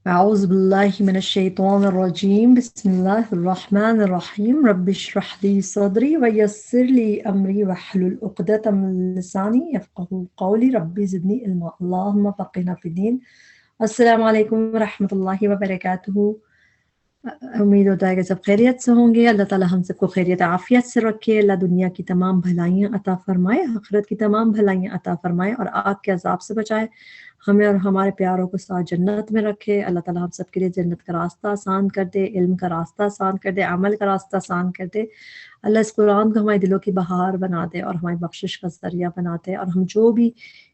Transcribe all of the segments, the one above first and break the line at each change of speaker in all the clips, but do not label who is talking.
أعوذ بالله من الشيطان الرجيم بسم الله الرحمن الرحيم رب اشرح لي صدري ويسر لي أمري واحلل عقدة من لساني يفقهوا قولي ربي زدني علما اللهم فقهنا في الدين السلام علیکم ورحمۃ اللہ وبرکاتہ۔ امید ہوتا ہے کہ سب خیریت سے ہوں گے۔ اللہ تعالیٰ ہم سب کو خیریت عافیت سے رکھے، اللہ دنیا کی تمام بھلائیاں عطا فرمائے، آخرت کی تمام بھلائیاں عطا فرمائے اور آگ کے عذاب سے بچائے، ہمیں اور ہمارے پیاروں کو ساتھ جنت میں رکھے۔ اللہ تعالیٰ ہم سب کے لیے جنت کا راستہ آسان کر دے، علم کا راستہ آسان کر دے، عمل کا راستہ آسان کر دے۔ اللہ اس قرآن کو ہمارے دلوں کی بہار بنا دے اور ہماری بخشش کا ذریعہ بنا دے، اور ہم جو بھی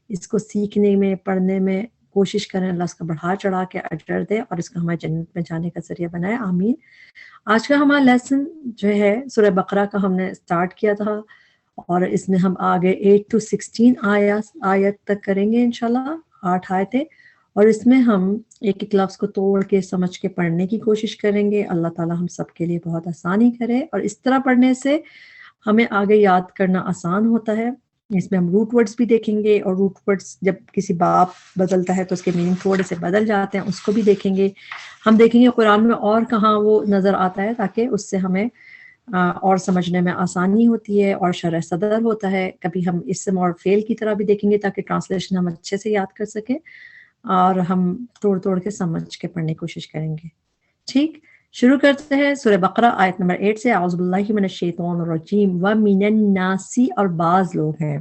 اس کو سیکھنے میں پڑھنے میں کوشش کریں اللہ اس کا بڑھا چڑھا کے اجر دے اور اس کا ہمارے جنت میں جانے کا ذریعہ بنائے، آمین۔ آج کا ہمارا لیسن جو ہے سورہ بقرہ کا ہم نے سٹارٹ کیا تھا، اور اس میں ہم آگے 8 to 16 آیت تک کریں گے انشاءاللہ، 8 آیتیں، اور اس میں ہم ایک ایک لفظ کو توڑ کے سمجھ کے پڑھنے کی کوشش کریں گے۔ اللہ تعالیٰ ہم سب کے لیے بہت آسانی کرے، اور اس طرح پڑھنے سے ہمیں آگے یاد کرنا آسان ہوتا ہے۔ اس میں ہم روٹ ورڈز بھی دیکھیں گے، اور روٹ ورڈز جب کسی باپ بدلتا ہے تو اس کے میننگ تھوڑے سے بدل جاتے ہیں، اس کو بھی دیکھیں گے۔ ہم دیکھیں گے قرآن میں اور کہاں وہ نظر آتا ہے، تاکہ اس سے ہمیں اور سمجھنے میں آسانی ہوتی ہے اور شرح صدر ہوتا ہے۔ کبھی ہم اسم اور فعل کی طرح بھی دیکھیں گے تاکہ ٹرانسلیشن ہم اچھے سے یاد کر سکیں، اور ہم توڑ توڑ کے سمجھ کے پڑھنے کی کوشش کریں گے۔ ٹھیک، شروع کرتے ہیں سورہ بقرہ آیت نمبر 8 سے۔ اعوذ باللہ من الشیطان الرجیم وَمِنَ النَّاسِ، اور بعض لوگ ہیں۔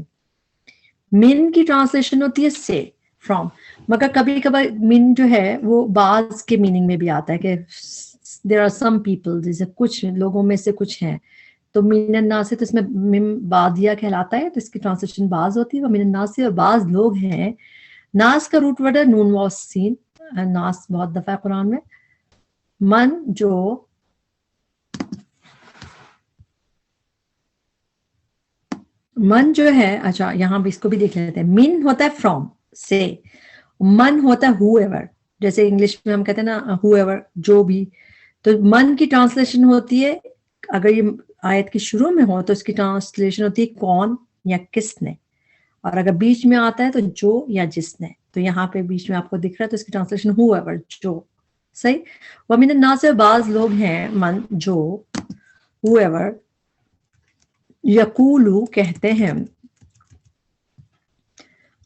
من کی ٹرانسلیشن ہوتی ہے سے، فرام، مگر کبھی کبھی من جو ہے وہ بعض کے میننگ میں بھی آتا ہے کہ there are some people، جیسے کچھ لوگوں میں سے کچھ ہیں، تو من الناس تو اس میں من بعضیہ کہلاتا ہے، تو اس کی ٹرانسلیشن بعض ہوتی ہے، ومن الناس، اور بعض لوگ ہیں۔ ناس کا روٹ ورڈ ہے نون واو سین، ناس بہت دفعہ ہے قرآن میں۔ من جو ہے، اچھا یہاں بھی اس کو بھی دیکھ لیتے ہیں۔ من ہوتا ہے فرام، سے، من ہوتا ہے ہو ایور، جیسے انگلش میں ہم کہتے ہیں نا ہو ایور، جو بھی، تو من کی ٹرانسلیشن ہوتی ہے، اگر یہ آیت کی شروع میں ہو تو اس کی ٹرانسلیشن ہوتی ہے کون یا کس نے، اور اگر بیچ میں آتا ہے تو جو یا جس نے، تو یہاں پہ بیچ میں آپ کو دکھ رہا ہے تو اس کی ٹرانسلیشن ہو ایور، جو، صحیح۔ وَمِنَ النَّاسِ، بعض لوگ ہیں، من جو، ہو ایور، یقولو کہتے ہیں،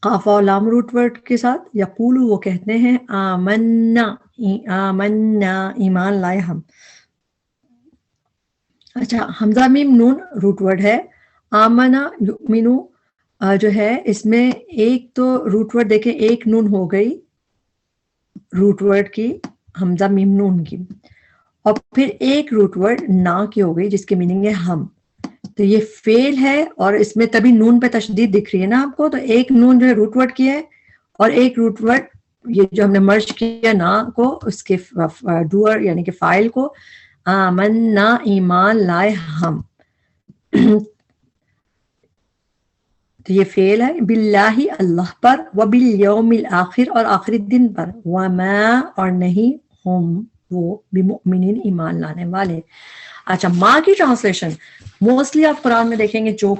قاف اور لام روٹ ورڈ کے ساتھ، یقولو وہ کہتے ہیں، آمنا، آمنا ایمان لائے ہم۔ اچھا، حمزہ میم نون روٹ ورڈ ہے، آمنا یؤمنو جو ہے اس میں ایک تو روٹ ورڈ دیکھیں، ایک نون ہو گئی روٹ ورڈ کی، حمزہ میم نون کی، اور پھر ایک روٹ ورڈ نا کی ہو گئی جس کی میننگ ہے ہم، تو یہ فعل ہے، اور اس میں تبھی نون پہ تشدید دکھ رہی ہے نا آپ کو، تو ایک نون جو ہے روٹ ورڈ کی ہے، اور ایک روٹ ورڈ یہ جو ہم نے مرج کیا نا کو، اس کے ڈوئر یعنی کہ فاعل کو، آمنا ایمان لائے ہم، تو یہ فعل ہے، باللہ اللہ پر، وبالیوم الآخر اور آخری دن پر، وما اور نہیں، ہم وہ، بمؤمنین ایمان لانے والے۔ اچھا، ماں کی ٹرانسلیشن موسٹلی آپ قرآن میں دیکھیں گے جو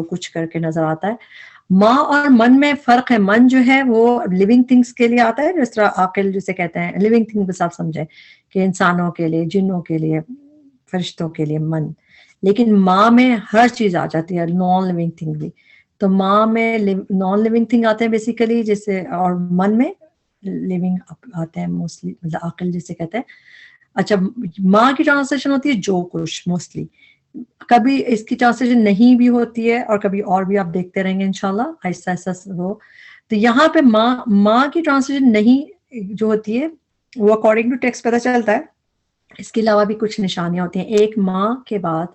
کچھ کر کے نظر آتا ہے۔ ماں اور من میں فرق ہے، من جو ہے وہ لیونگ تھنگس کے لیے آتا ہے، جس طرح عاقل جسے کہتے ہیں، لیونگ تھنگ بس آپ سمجھیں کہ انسانوں کے لیے، جنوں کے لیے، فرشتوں کے لیے من، لیکن ماں میں ہر چیز آ جاتی ہے، نان لیونگ تھنگ بھی، تو ماں میں نان لیونگ تھنگ آتے ہیں بیسیکلی، جیسے، اور من میں لیونگ آتے ہیں موسٹلی، مطلب عاقل جسے کہتے ہیں۔ اچھا، ماں کی ٹرانسلیشن ہوتی ہے جو کچھ، موسٹلی، کبھی اس کی ٹرانسلیشن نہیں بھی ہوتی ہے، اور کبھی اور بھی آپ دیکھتے رہیں گے انشاءاللہ ایسا وہ۔ تو یہاں پہ ماں کی ٹرانسلیشن نہیں جو ہوتی ہے وہ اکارڈنگ ٹو ٹیکسٹ پتہ چلتا ہے، اس کے علاوہ بھی کچھ نشانیاں ہوتی ہیں۔ ایک، ماں کے بعد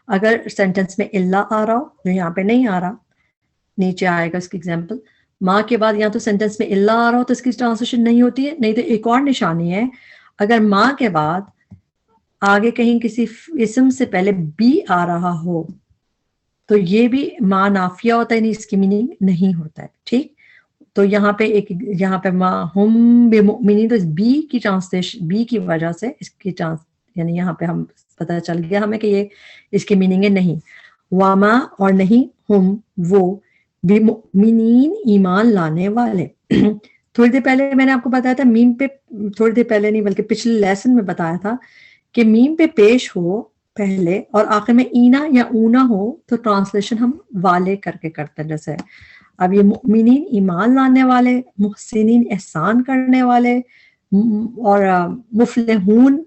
اگر سینٹنس میں اللہ آ رہا ہو، جو یہاں پہ نہیں آ رہا، نیچے آئے گا اس کی ایگزامپل، ماں کے بعد یا تو سینٹنس میں اللہ آ رہا ہو تو اس کی ٹرانسلیشن نہیں ہوتی ہے، نہیں تو ایک اور نشانی ہے، اگر ماں کے بعد آگے کہیں کسی اسم سے پہلے بی آ رہا ہو تو یہ بھی ماں نافیہ ہوتا ہے، یعنی اس کی میننگ نہیں ہوتا ہے، ٹھیک۔ تو یہاں پہ ماں ہم بمؤمنین، تو اس بی کی ٹرانسلیشن، بی کی وجہ سے اس کی یعنی یہاں پہ ہم پتہ چل گیا ہمیں کہ یہ اس کی میننگ ہے نہیں، وما اور نہیں، ہم وہ، بمؤمنین ایمان لانے والے، تھوڑی دیر پہلے میں نے آپ کو بتایا تھا میم پہ، تھوڑی دیر پہلے نہیں بلکہ پچھلے لیسن میں بتایا تھا کہ میم پہ پیش ہو پہلے اور آخر میں اینا یا اونا ہو تو ٹرانسلیشن ہم والے کر کے کرتے ہیں. جیسے اب یہ مؤمنین ایمان لانے والے، محسنین احسان کرنے والے، اور مفلحون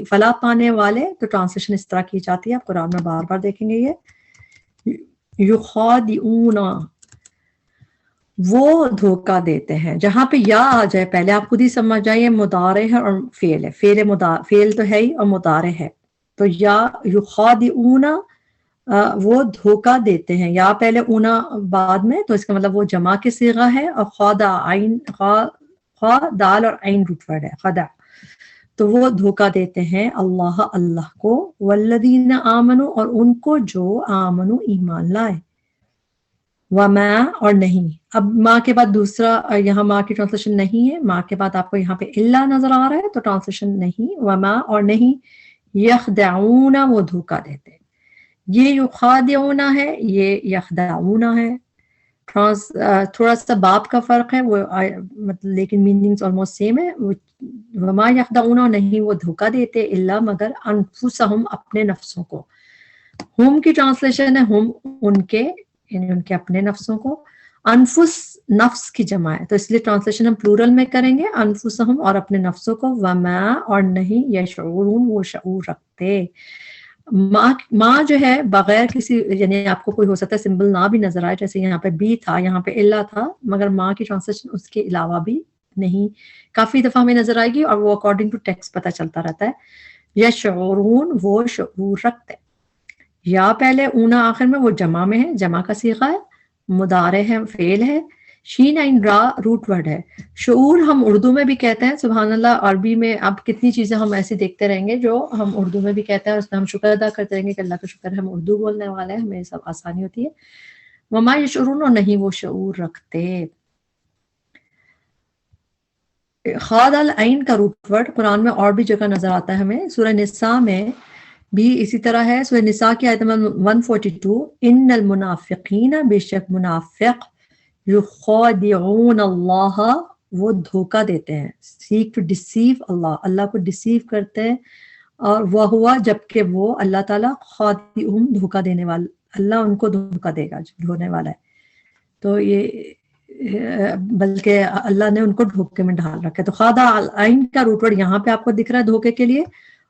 فلاح پانے والے، تو ٹرانسلیشن اس طرح کی جاتی ہے. آپ قرآن میں بار بار دیکھیں گے یہ یخادعون، وہ دھوکہ دیتے ہیں. جہاں پہ یا آ جائے پہلے آپ خود ہی سمجھ جائیں مضارع ہے اور فعل ہے. فعل تو ہے ہی اور مضارع ہے. تو یا یخادعون وہ دھوکہ دیتے ہیں، یا پہلے اونا بعد میں، تو اس کا مطلب وہ جمع کے صیغہ ہے، اور خدا عین، خا دال اور عین روٹ ورڈ ہے خدا. تو وہ دھوکہ دیتے ہیں اللہ کو، والذین آمنوا اور ان کو جو آمنوا ایمان لائے، وما اور نہیں. اب ماں کے بعد دوسرا، یہاں ماں کی ٹرانسلیشن نہیں ہے، ماں کے بعد آپ کو یہاں پہ الا نظر آ رہا ہے تو ٹرانسلیشن نہیں، وما اور نہیں، یخدعون وہ دھوکہ دیتے. یہ یخادعون ہے، یہ یخدعون ہے. تھوڑا سا باپ کا فرق ہے وہ، مطلب لیکن میننگز آلموسٹ سیم ہے. وما یخدعون نہیں وہ دھوکہ دیتے، الا مگر انفسہم اپنے نفسوں کو. ہم کی ٹرانسلیشن ہے ہم ان کے، یعنی ان کے اپنے نفسوں کو. انفس نفس کی جمع ہے تو اس لیے ٹرانسلیشن ہم پلورل میں کریں گے، انفسہم اور اپنے نفسوں کو، وما اور نہیں، یشعرون وہ شعور رکھتے. ماں جو ہے بغیر کسی، یعنی آپ کو کوئی ہو سکتا ہے سمبل نہ بھی نظر آئے، جیسے یہاں پہ بی تھا، یہاں پہ الا تھا، مگر ماں کی ٹرانسلیشن اس کے علاوہ بھی نہیں کافی دفعہ ہمیں نظر آئے گی، اور وہ اکارڈنگ ٹو ٹیکسٹ پتہ چلتا رہتا ہے. یشعرون وہ شعور رکھتے. یا پہلے اونا آخر میں وہ جمع میں ہے، جمع کا صیغہ ہے، مضارع ہے، فعل ہے. شین عین را روٹ ورڈ ہے. شعور ہم اردو میں بھی کہتے ہیں، سبحان اللہ. عربی میں اب کتنی چیزیں ہم ایسے دیکھتے رہیں گے جو ہم اردو میں بھی کہتے ہیں، اس میں ہم شکر ادا کرتے رہیں گے کہ اللہ کا شکر ہے ہم اردو بولنے والے ہیں، ہمیں سب آسانی ہوتی ہے. وما یشعرون اور نہیں وہ شعور رکھتے. خاد العین کا روٹ ورڈ قرآن میں اور بھی جگہ نظر آتا ہے ہمیں. سورہ نساء میں بھی اسی طرح ہے. سورہ نساء کی آیت نمبر 142، ان المنافقین بے شک منافق، یخادعون اللہ وہ دھوکہ دیتے ہیں، سیک ٹو ڈسیو اللہ، اللہ کو ڈسیو کرتے ہیں، اور وہ ہوا جبکہ وہ اللہ تعالیٰ خادعہم دھوکہ دینے والا، اللہ ان کو دھوکہ دے گا جو ہونے والا ہے. تو یہ بلکہ اللہ نے ان کو دھوکے میں ڈال رکھا ہے. تو خادع العین کا روٹ ورڈ یہاں پہ آپ کو دکھ رہا ہے دھوکے کے لیے،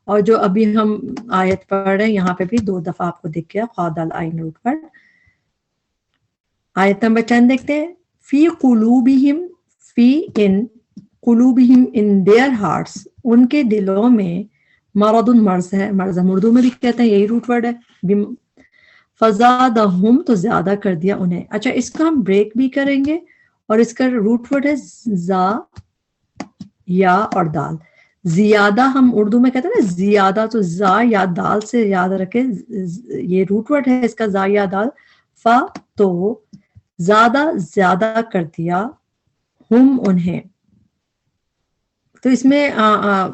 اور جو ابھی ہم آیت پڑھ رہے ہیں یہاں پہ بھی 2 دفعہ آپ کو دکھ گیا خادع العین روٹ ورڈ. آیت نمبر 10 دیکھتے ہیں. فی قلوبہم، فی ان قلوبہم ان دیئر ہارٹس، ان کے دلوں میں، مرض مرض ہے، مرض ہم اردو میں بھی کہتے ہیں، یہی روٹ ورڈ ہے. فزادہم تو زیادہ کر دیا انہیں. اچھا اس کا ہم بریک بھی کریں گے، اور اس کا روٹ ورڈ ہے زا، یا اور دال. زیادہ ہم اردو میں کہتے ہیں نا زیادہ، تو زا یا دال سے یاد رکھے، یہ روٹ ورڈ ہے اس کا زا یا دال. فا تو زیادہ، زیادہ کر دیا، ہم انہیں. تو اس میں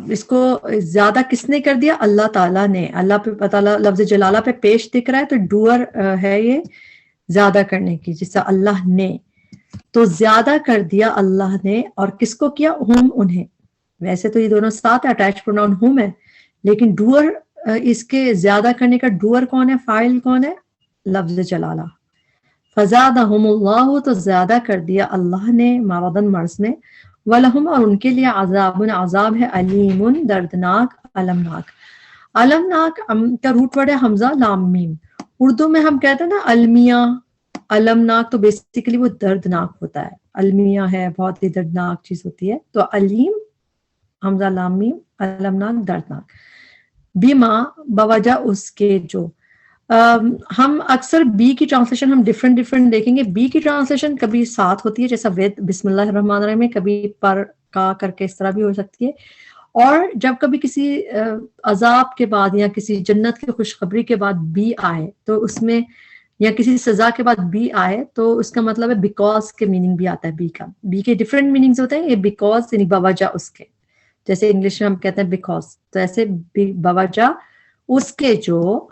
اس کو زیادہ کس نے کر دیا؟ اللہ تعالیٰ نے. اللہ پہ پتہ لفظ جلالہ پہ پیش دکھ رہا ہے تو ڈوئر ہے یہ زیادہ کرنے کی، جس سے اللہ نے. تو زیادہ کر دیا اللہ نے، اور کس کو کیا؟ ہم انہیں. ویسے تو یہ دونوں ساتھ اٹیچ پروناؤن ہم ہے، لیکن ڈوئر اس کے زیادہ کرنے کا ڈوئر کون ہے، فاعل کون ہے؟ لفظ جلالہ. فزادہم اللہ تو زیادہ کر دیا اللہ نے، مرضاً مرض میں. وَلَهُمْ اور ان کے لیے عذاب عذاب ہے، علیم دردناک، المناک. المناک کا روٹ ورڈ ہے حمزہ لام میم. اردو میں ہم کہتے ہیں نا المیہ، المناک، تو بیسیکلی وہ دردناک ہوتا ہے. المیہ ہے بہت ہی دردناک چیز ہوتی ہے. تو علیم حمزہ لام میم، المناک دردناک. بیما بوجہ اس کے جو. ہم اکثر بی کی ٹرانسلیشن ہم ڈیفرنٹ دیکھیں گے. بی کی ٹرانسلیشن کبھی ساتھ ہوتی ہے جیسا وید بسم اللہ الرحمن الرحیم میں، کبھی پر کا کر کے اس طرح بھی ہو سکتی ہے. اور جب کبھی کسی عذاب کے بعد یا کسی جنت کی خوشخبری کے بعد بی آئے تو اس میں، یا کسی سزا کے بعد بی آئے تو اس کا مطلب ہے بیکاز کے میننگ بھی آتا ہے بی کا. بی کے ڈیفرنٹ میننگز ہوتے ہیں. یہ بیکاز یعنی بوجہ اس کے، جیسے انگلش میں ہم کہتے ہیں بیکاز، تو ایسے بوجہ اس کے جو.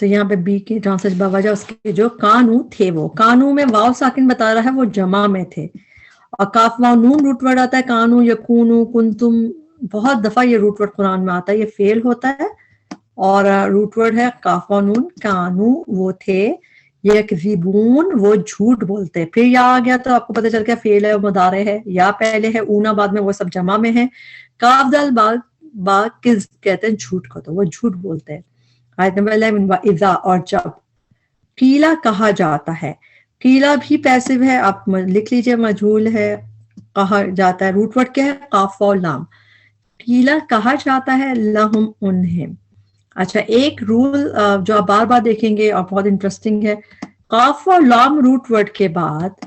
تو یہاں پہ بی کی ٹرانسلیشن بوجہ اس کے جو کانو تھے، وہ کانو میں واو ساکن بتا رہا ہے وہ جمع میں تھے، اور کاف واو نون روٹ ورڈ آتا ہے، کانو یکونو کنتم، بہت دفعہ یہ روٹ ورڈ قرآن میں آتا ہے، یہ فعل ہوتا ہے اور روٹ ورڈ ہے کاف واو نون، کانو وہ تھے، یکذبون وہ جھوٹ بولتے، پھر یا آ گیا تو آپ کو پتہ چل گیا فعل ہے مضارع ہے، یا پہلے ہے اونا بعد میں، وہ سب جمع میں ہے، کاف دال با کذب کہتے ہیں جھوٹ کو، تو وہ جھوٹ بولتے ہیں۔ آیت نمبر 11 وَإِذَا اور جب، قیلا کہا جاتا ہے، قیلا بھی پیسو ہے، آپ لکھ لیجئے مجہول ہے، کہا جاتا ہے، روٹ ورڈ کیا ہے قاف و لام، قیلا کہا جاتا ہے لہم انہیں۔ اچھا ایک رول جو آپ بار بار دیکھیں گے اور بہت انٹرسٹنگ ہے، قاف و لام روٹ ورڈ کے بعد،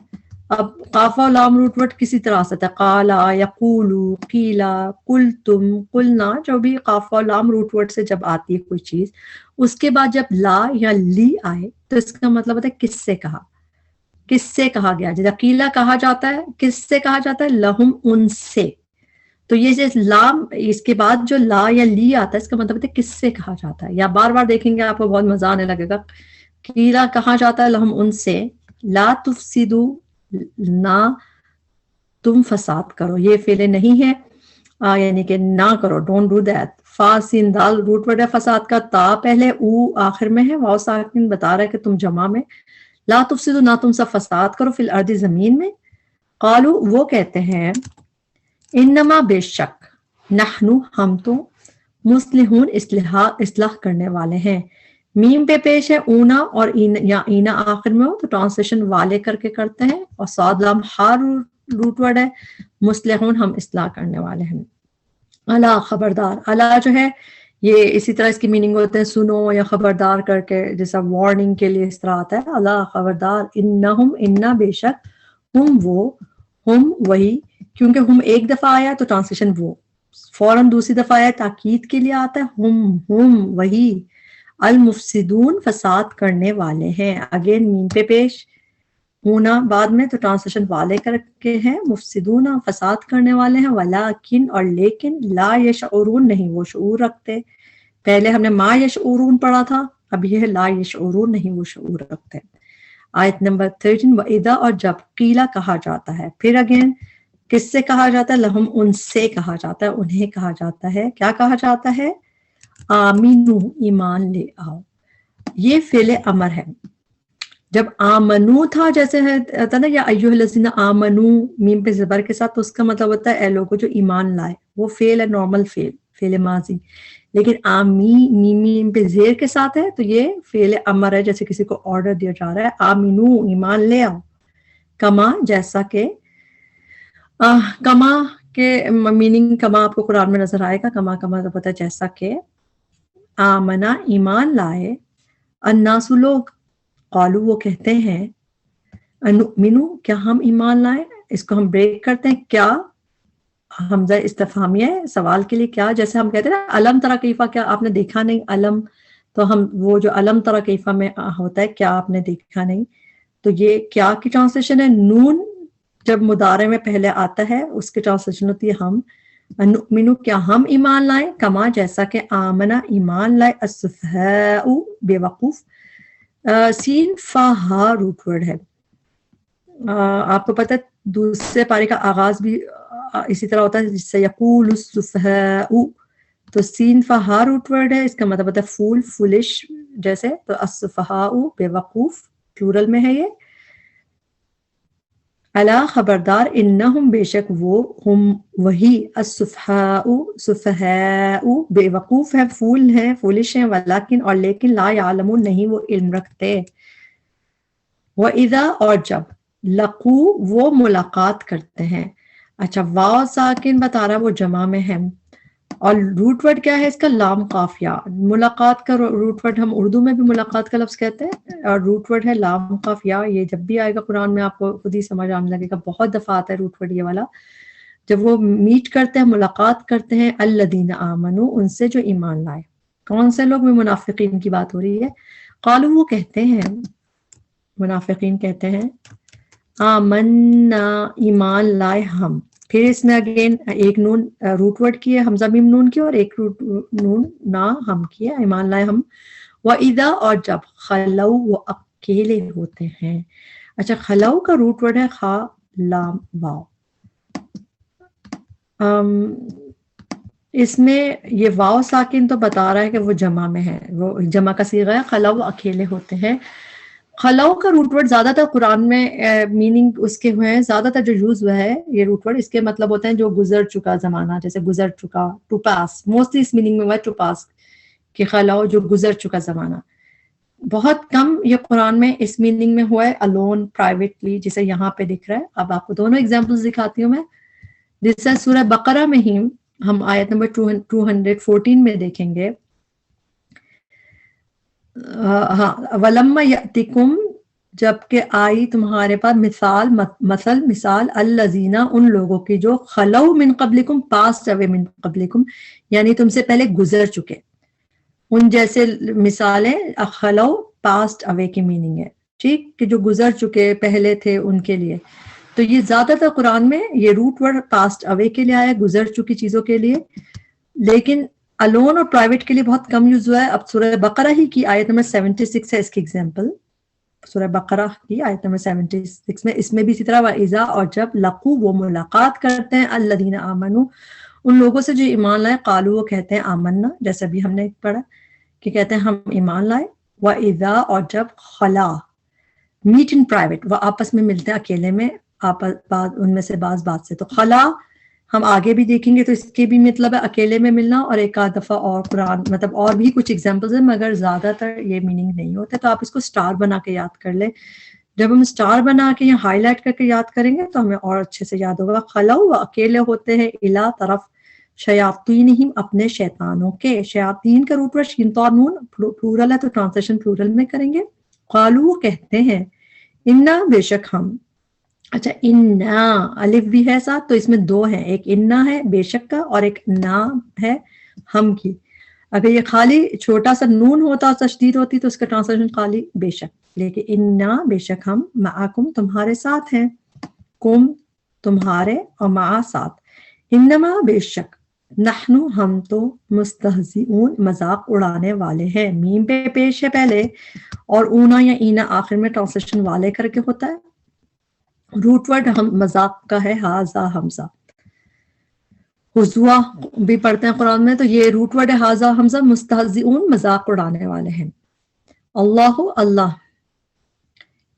اب قاف و لام روٹ ورڈ کسی طرح سے تھا، قالا، یقولو، قیلا، قلتم، قلنا، جو بھی قاف و لام روٹ ورڈ سے جب آتی ہے کوئی چیز، اس کے بعد جب لا یا لی آئے تو اس کا مطلب ہوتا ہے کس سے کہا، کس سے کہا گیا، جب قیلا کہا جاتا ہے کس سے کہا جاتا ہے، لہم ان سے، تو یہ جو لام اس کے بعد جو لا یا لی آتا ہے اس کا مطلب ہوتا ہے کس سے کہا جاتا ہے، یا بار بار دیکھیں گے آپ کو بہت مزہ آنے لگے گا، قیلا کہا جاتا ہے لہم ان سے، لا تفسدو نہ تم فساد کرو، یہ فعل نہیں ہے یعنی کہ نہ کرو، ڈونٹ ڈو دیٹ، فا سین دال روٹ ورڈ ہے فساد کا، تا پہلے او آخر میں ہے، واو ساکن بتا رہا ہے کہ تم جمع میں، لا تفسدو نہ تم سب فساد کرو، فی الارض زمین میں، قالو وہ کہتے ہیں، انما بے شک، نحنو ہم تو، مصلحون اصلاح کرنے والے ہیں، میم پہ پیش ہے اونا اور یا اینا آخر میں ہو تو ٹرانسلیشن والے کر کے کرتے ہیں، اور صاد لام ہار روٹ ورڈ ہے، مصلحون ہم اصلاح کرنے والے ہیں، الا خبردار، الا جو ہے یہ اسی طرح اس کی میننگ ہوتے ہیں سنو یا خبردار کر کے، جیسا وارننگ کے لیے اس طرح آتا ہے، الا خبردار، انہم انا بے شک، ہم وہ، ہم وہی، کیونکہ ہم ایک دفعہ آیا تو ٹرانسلیشن وہ، فوراً دوسری دفعہ آیا تاکید کے لیے آتا ہے، ہم وہی، المفسدون فساد کرنے والے ہیں، اگین میم پہ پیش ہونا بعد میں تو ٹرانسلیشن والے کر کے ہیں، مفسدون فساد کرنے والے ہیں، ولیکن اور لیکن، لا یشعرون نہیں وہ شعور رکھتے، پہلے ہم نے ما یشعرون پڑھا تھا، اب یہ ہے لا یشعرون نہیں وہ شعور رکھتے۔ آیت نمبر 13 وَإِذَا اور جب، قیلا کہا جاتا ہے، پھر اگین کس سے کہا جاتا ہے، لہم ان سے کہا جاتا ہے، انہیں کہا جاتا ہے، کیا کہا جاتا ہے، آمینو ایمان لے آؤ، یہ فعل امر ہے، جب آمنو تھا جیسے ہے نا یا ایھا الذین آمنو میم پہ زبر کے ساتھ، تو اس کا مطلب ہوتا ہے اے لوگوں جو ایمان لائے، وہ فعل ہے نارمل فعل، فعل ماضی، لیکن میم پہ زیر کے ساتھ ہے تو یہ فعل امر ہے، جیسے کسی کو آرڈر دیا جا رہا ہے، آمینو ایمان لے آؤ، کما جیسا کہ، کما کے میننگ کما آپ کو قرآن میں نظر آئے گا، کما کما کا پتہ جیسا کہ، آمنا ایمان لائے، الناس لوگ، قالو وہ کہتے ہیں، انؤمنو کیا ہم ایمان لائے، اس کو ہم بریک کرتے ہیں، کیا حمزہ استفہامیہ ہے سوال کے لیے، کیا، جیسے ہم کہتے ہیں نا علم تری کیفا، کیا آپ نے دیکھا نہیں، علم، تو ہم وہ جو علم تری کیفا میں ہوتا ہے کیا آپ نے دیکھا نہیں، تو یہ کیا کی ٹرانسلیشن ہے، نون جب مضارع میں پہلے آتا ہے اس کی ٹرانسلیشن ہوتی ہے ہم، انؤمنو کیا ہم ایمان لائیں، کما جیسا کہ، آمنا ایمان لائے، السفہاء بے وقوف، سین فا ہا روٹ ورڈ ہے، آپ کو پتہ ہے دوسرے پارے کا آغاز بھی اسی طرح ہوتا ہے، جس سے یقول السفہاء، تو سین فا ہا روٹ ورڈ ہے، اس کا مطلب ہوتا ہے فول، فولش جیسے، تو السفہاء بے وقوف پلورل میں ہے یہ، الا خبردار، انہم بے شک وہ، ہم وہی، السفہاء سفہاء بے وقوف ہے، فول ہیں، فولش ہیں، ولیکن اور لیکن، لا یعلمون نہیں وہ علم رکھتے، وَإِذَا اور جب، لقو وہ ملاقات کرتے ہیں، اچھا واو ساکن بتا رہا ہے وہ جمع میں ہے، اور روٹ ورڈ کیا ہے اس کا، لام قافیہ، ملاقات کا روٹ ورڈ ہم اردو میں بھی ملاقات کا لفظ کہتے ہیں، اور روٹ ورڈ ہے لام قافیہ، یہ جب بھی آئے گا قرآن میں آپ کو خود ہی سمجھ آنے لگے گا، بہت دفعہ آتا ہے روٹ ورڈ یہ والا، جب وہ میٹ کرتے ہیں، ملاقات کرتے ہیں، الذین آمنو ان سے جو ایمان لائے، کون سے لوگ، میں منافقین کی بات ہو رہی ہے، قالو وہ کہتے ہیں، منافقین کہتے ہیں، آمنا ایمان لائے ہم، پھر اس میں اگین ایک نون روٹ ورڈ کی ہے، حمزہ میم نون کی، اور ایک روٹ نون نا ہم کی ہے، ایمان لائے ہم، وَإِذَا اور جب خلو وہ اکیلے ہوتے ہیں. اچھا خلو کا روٹ ورڈ ہے خا لام واو. اس میں یہ واو ساکن تو بتا رہا ہے کہ وہ جمع میں ہے، وہ جمع کا صیغہ ہے. خلو اکیلے ہوتے ہیں. خلو کا روٹ ورڈ زیادہ تر قرآن میں میننگ اس کے ہوئے ہیں، زیادہ تر جو یوز ہوا ہے یہ روٹ ورڈ اس کے مطلب ہوتے ہیں جو گزر چکا زمانہ، جیسے گزر چکا، ٹو پاس. موسٹلی اس میننگ میں ہوا ہے ٹو پاس کہ خلو جو گزر چکا زمانہ. بہت کم یہ قرآن میں اس میننگ میں ہوا ہے الون پرائیویٹلی، جسے یہاں پہ دکھ رہا ہے. اب آپ کو دونوں ایگزامپلس دکھاتی ہوں میں. جس سے سورہ بقرہ میں ہی ہم آیت نمبر 214 میں دیکھیں گے. ہاں وَلَمَّا يَأْتِكُمْ جبکہ آئی تمہارے پاس مثال الذین ان لوگوں کی جو خلو من قبلکم پاسڈ اوے من قبلکم یعنی تم سے پہلے گزر چکے. ان جیسے مثالیں خلو پاسڈ اوے کی میننگ ہے، ٹھیک، کہ جو گزر چکے پہلے تھے ان کے لیے. تو یہ زیادہ تر قرآن میں یہ روٹ ورڈ پاسڈ اوے کے لیے آیا ہے، گزر چکی چیزوں کے لیے. لیکن الون اور پرائیویٹ کے لیے بہت کم یوز ہوا ہے. اب سورہ بقرہ ہی کی آیت نمبر 76 ہے اس کی ایگزامپل. سورہ بقرہ کی آیت نمبر 76 میں اس میں بھی اسی طرح وَإِذَا اور جب لقو وہ ملاقات کرتے ہیں الذین آمنوا ان لوگوں سے جو ایمان لائے قالوا وہ کہتے ہیں آمنا، جیسا بھی ہم نے پڑھا کہ کہتے ہیں ہم ایمان لائے. وَإِذَا اور جب خلا میٹ ان پرائیویٹ وہ آپس میں ملتے ہیں اکیلے میں، ان میں سے بعض بات سے. تو خلا ہم آگے بھی دیکھیں گے تو اس کے بھی مطلب ہے اکیلے میں ملنا، اور ایک آدھ دفعہ اور قرآن مطلب اور بھی کچھ ایگزامپلز ہیں مگر زیادہ تر یہ میننگ نہیں ہوتے. تو آپ اس کو سٹار بنا کے یاد کر لیں. جب ہم سٹار بنا کے یا ہائی لائٹ کر کے یاد کریں گے تو ہمیں اور اچھے سے یاد ہوگا. خلو وہ اکیلے ہوتے ہیں الا طرف شیاطینہم اپنے شیطانوں کے. شیاطین کا روٹ ورڈ شین تو نون پلورل ہے تو ٹرانسلیشن پلورل میں کریں گے. قالوا کہتے ہیں انا بے شک ہم. اچھا انا الف بھی ہے ساتھ تو اس میں دو ہیں، ایک انا ہے بے شک کا اور ایک نا ہے ہم کی. اگر یہ خالی چھوٹا سا نون ہوتا تشدید ہوتی تو اس کا ٹرانسلیشن خالی بے شک، لیکن انا بے شک ہم معکم تمہارے ساتھ ہیں. کم تمہارے اور مع ساتھ. انما بے شک نحنو ہم تو مستہزئون مذاق اڑانے والے ہیں. میم پہ پیش ہے پہلے اور اونا یا اینا آخر میں ٹرانسلیشن والے کر کے ہوتا ہے. روٹ ورڈ ہم مذاق کا ہے ہاذا حمزہ. حضوا بھی پڑھتے ہیں قرآن میں تو یہ روٹ ورڈ ہے ہاذا حمزہ مستہزئون مذاق اڑانے والے ہیں. اللہ اللہ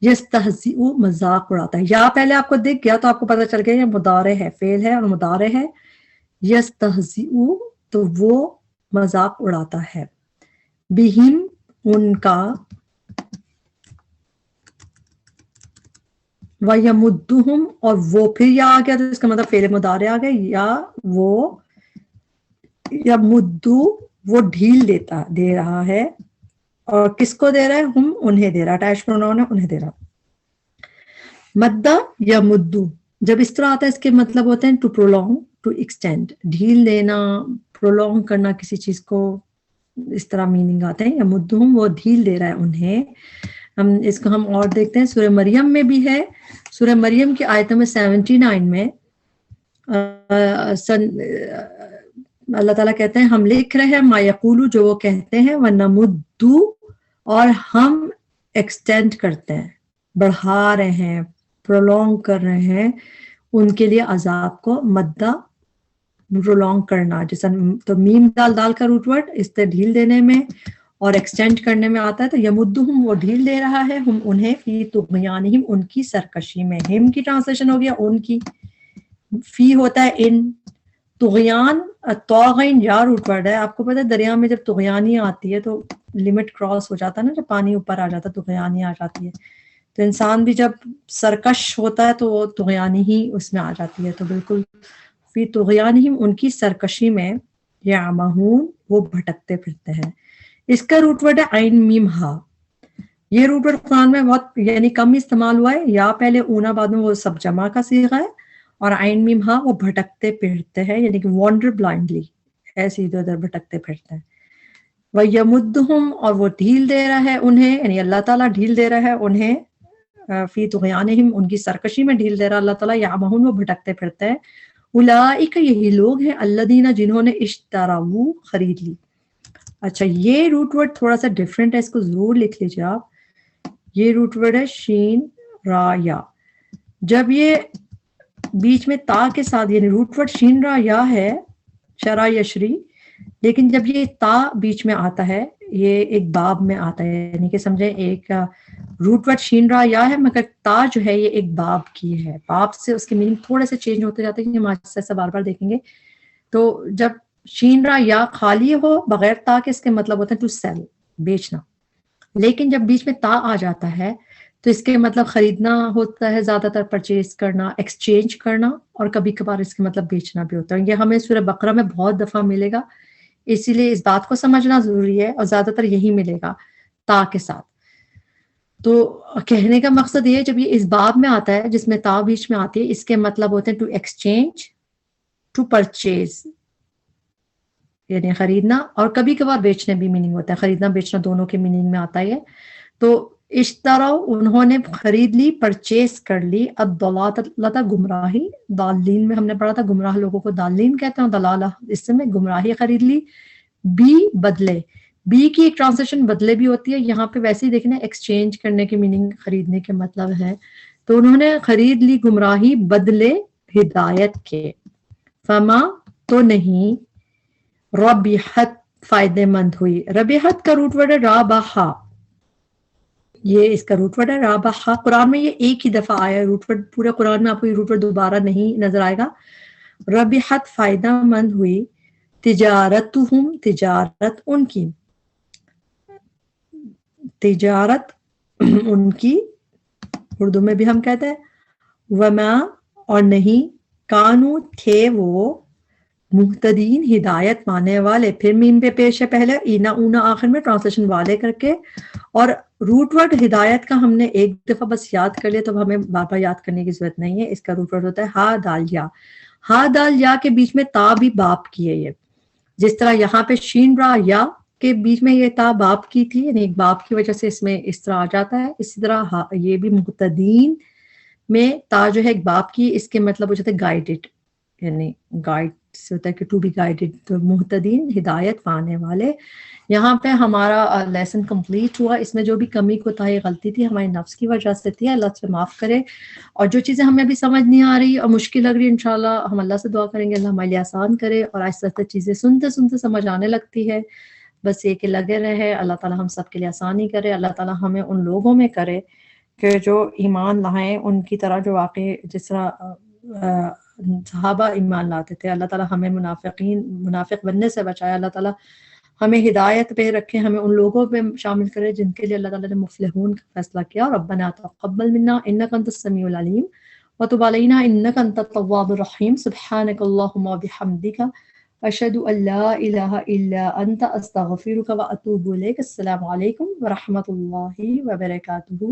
یستہزئ مذاق اڑاتا ہے. یا پہلے آپ کو دکھ گیا تو آپ کو پتہ چل گیا یہ مضارع ہے، فعل ہے اور مضارع ہے. یستہزئ تو وہ مذاق اڑاتا ہے. بہم ان کا. وَيَمُدُّهُمْ اور وہ پھر یا آ گیا تو اس کا مطلب فعل مضارع آ گیا. یا وہ یمدو وہ ڈھیل دے رہا ہے. اور کس کو دے رہا ہے؟ ہم انہیں دے رہا ہے، اٹیچ پروناؤن ہے انہیں دے رہا. مدہ یا مدو جب اس طرح آتا ہے اس کے مطلب ہوتے ہیں ٹو پرولونگ ٹو ایکسٹینڈ، ڈھیل دینا پرولونگ کرنا کسی چیز کو، اس طرح میننگ آتے ہیں. یا مدہم وہ ڈھیل دے رہا ہے انہیں. ہم اس کو ہم اور دیکھتے ہیں سورہ مریم میں بھی ہے. سورہ مریم کی آیت نمبر 79 میں اللہ تعالیٰ کہتے ہیں ہم لکھ رہے ہیں ما یقولو جو وہ کہتے ہیں ونمدو اور ہم ایکسٹینڈ کرتے ہیں، بڑھا رہے ہیں، پرولونگ کر رہے ہیں ان کے لیے عذاب کو. مدہ پرولونگ کرنا جیسا تو میم دال کا روٹ ورڈ اس سے ڈھیل دینے میں اور ایکسٹینڈ کرنے میں آتا ہے. تو یمدہم وہ ڈھیل دے رہا ہے ہم انہیں فی طغیانہم ان کی سرکشی میں. ہم کی ٹرانسلیشن ہو گیا ان کی، فی ہوتا ہے ان. طغیان طاغین یا روٹ ورڈ ہے. آپ کو پتہ ہے دریا میں جب طغیانی آتی ہے تو لمٹ کراس ہو جاتا ہے نا، جب پانی اوپر آ جاتا ہے طغیانی آ جاتی ہے. تو انسان بھی جب سرکش ہوتا ہے تو وہ طغیانی ہی اس میں آ جاتی ہے. تو بالکل فی طغیانہم ان کی سرکشی میں یعمہون وہ بھٹکتے پھرتے ہیں. اس کا روٹ ورڈ ہے عین میم ہا. یہ روٹ ورڈ قرآن میں بہت یعنی کم استعمال ہوا ہے. یا پہلے اونا بعد میں وہ سب جمع کا صیغہ ہے، اور عین میم ہا وہ بھٹکتے پھرتے ہیں یعنی کہ وانڈر بلائنڈلی، ایسے ادھر ادھر بھٹکتے پھرتے ہیں. وَيَمُدُّهُمْ اور وہ ڈھیل دے رہا ہے انہیں، یعنی اللہ تعالیٰ ڈھیل دے رہا ہے انہیں فی طغیانہم ان کی سرکشی میں ڈھیل دے رہا اللہ تعالیٰ. یعمہون وہ بھٹکتے پھرتے ہیں. اولئک یہی لوگ ہیں الذین جنہوں نے اشتروا خرید لی. اچھا یہ روٹ ورڈ تھوڑا سا ڈفرینٹ ہے، اس کو ضرور لکھ لیجیے آپ. یہ روٹ ورڈ ہے شین را یا. جب یہ بیچ میں تا کے ساتھ، یعنی روٹ ورڈ شین را یا ہے، شرا یشری، لیکن جب یہ تا بیچ میں آتا ہے، یہ ایک باب میں آتا ہے، یعنی کہ سمجھیں ایک روٹ ورڈ شین را یا ہے مگر تا جو ہے یہ ایک باب کی ہے. باب سے اس کے میننگ تھوڑے سے چینج ہوتے جاتے ہیں، ہم آج سے بار بار دیکھیں گے. تو جب شین را یا خالی ہو بغیر تا کے، اس کے مطلب ہوتا ہے ٹو سیل، بیچنا. لیکن جب بیچ میں تا آ جاتا ہے تو اس کے مطلب خریدنا ہوتا ہے، زیادہ تر پرچیز کرنا، ایکسچینج کرنا، اور کبھی کبھار اس کے مطلب بیچنا بھی ہوتا ہے. یہ ہمیں سورہ بقرہ میں بہت دفعہ ملے گا، اسی لیے اس بات کو سمجھنا ضروری ہے، اور زیادہ تر یہی ملے گا تا کے ساتھ. تو کہنے کا مقصد یہ ہے جب یہ اس باب میں آتا ہے جس میں تا بیچ میں آتی ہے، اس کے مطلب ہوتے ہیں ٹو ایکسچینج، ٹو پرچیز یعنی خریدنا، اور کبھی کبھار بیچنے بھی میننگ ہوتا ہے. خریدنا بیچنا دونوں کے میننگ میں آتا ہے. تو اشترا انہوں نے خرید لی، پرچیز کر لی، الضلالۃ گمراہی. دالین میں ہم نے پڑھا تھا گمراہ لوگوں کو دالین کہتے ہیں، دلالہ اس میں گمراہی خرید لی. بی بدلے، بی کی ایک ٹرانسلیشن بدلے بھی ہوتی ہے، یہاں پہ ویسے ہی دیکھنا ایکسچینج کرنے کے میننگ خریدنے کے مطلب ہے. تو انہوں نے خرید لی گمراہی بدلے ہدایت کے. فما تو نہیں، ربحت فائدے مند ہوئی. ربحت کا روٹ ورڈ ہے رابحہ، یہ اس کا روٹ ورڈ ہے رابحہ. قرآن میں یہ ایک ہی دفعہ آیا ہے روٹ ورڈ، پورے قرآن میں آپ کو یہ روٹ ورڈ دوبارہ نہیں نظر آئے گا. ربحت فائدہ مند ہوئی، تجارتہم تجارت ان کی، تجارت ان کی اردو میں بھی ہم کہتے ہیں. وما اور نہیں، کانو تھے وہ، مہتدین ہدایت پانے والے. پھر میم پہ پیش ہے پہلے، اینا اونا آخر میں ٹرانسلیشن والے کر کے. اور روٹ ورڈ ہدایت کا ہم نے ایک دفعہ بس یاد کر لیا، تو ہمیں بار بار یاد کرنے کی ضرورت نہیں ہے. اس کا روٹ ورڈ ہوتا ہے ہا دال یا. ہا دال یا کے بیچ میں تا بھی باپ کی ہے. یہ جس طرح یہاں پہ شین را یا کے بیچ میں یہ تا باپ کی تھی، یعنی ایک باپ کی وجہ سے اس میں اس طرح آ جاتا ہے، اسی طرح یہ بھی مہتدین میں تا جو ہے ایک باپ کی، اس کے مطلب ہو جاتا ہے گائیڈڈ، یعنی گائیڈ سے ہوتا ہے کہ ٹو بی گائیڈڈ. تو مہتدین ہدایت پانے والے. یہاں پہ ہمارا لیسن کمپلیٹ ہوا. اس میں جو بھی کمی کوتاہی غلطی تھی ہماری نفس کی وجہ سے تھی، اللہ سے معاف کرے. اور جو چیزیں ہمیں ابھی سمجھ نہیں آ رہی اور مشکل لگ رہی، انشاءاللہ ہم اللہ سے دعا کریں گے اللہ ہمارے لیے آسان کرے، اور آہستہ آہستہ چیزیں سنتے سنتے سمجھ آنے لگتی ہے. بس یہ کہ لگے رہے. اللہ تعالیٰ ہم سب کے لیے آسانی کرے. اللہ تعالیٰ ہمیں ان لوگوں میں کرے کہ جو ایمان لائیں، ان کی طرح جو واقع جس طرح صحابہ ایمان لاتے تھے. اللہ تعالیٰ ہمیں منافق بننے سے بچائے. اللہ تعالیٰ ہمیں ہدایت پہ رکھے، ہمیں ان لوگوں پہ شامل کرے جن کے لیے اللہ تعالیٰ نے مفلحون کا فیصلہ کیا. ربنا تقبل منا انک انت السمیع العلیم وتب علینا انک انت التواب الرحیم. سبحانک اللہم وبحمدک، اشہد ان لا الہ الا انت، استغفرک واتوب الیک. السلام علیکم ورحمۃ اللہ وبرکاتہ.